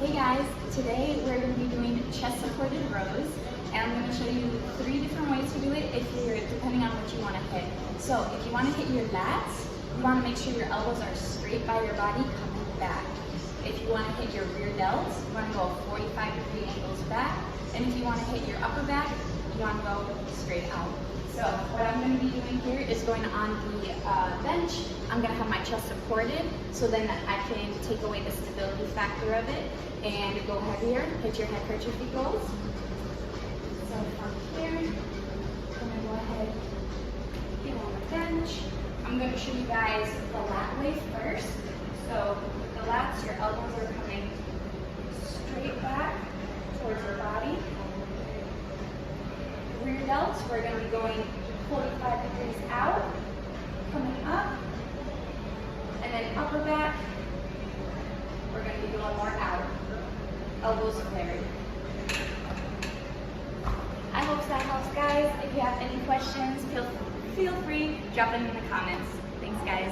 Hey guys, today we're going to be doing chest supported rows, and I'm going to show you 3 different ways to do it depending on what you want to hit. So if you want to hit your lats, you want to make sure your elbows are straight by your body coming back. If you want to hit your rear delts, you want to go 45-degree angles back, and if you want to hit your upper back, you want to go straight out. So what I'm going to be doing here is going on the bench. I'm going to have my chest supported so then I can take away the stability factor of it and go heavier, hit your hypertrophy goals. So from here, I'm going to go ahead and get on the bench. I'm going to show you guys the lat way first. So the lats, your elbows are coming straight back towards your body. Rear delts, we're going to be going 45 degrees out, coming up, and then upper back, we're going to be going more out, elbows flared. I hope that helps, guys. If you have any questions, feel free, drop them in the comments. Thanks, guys.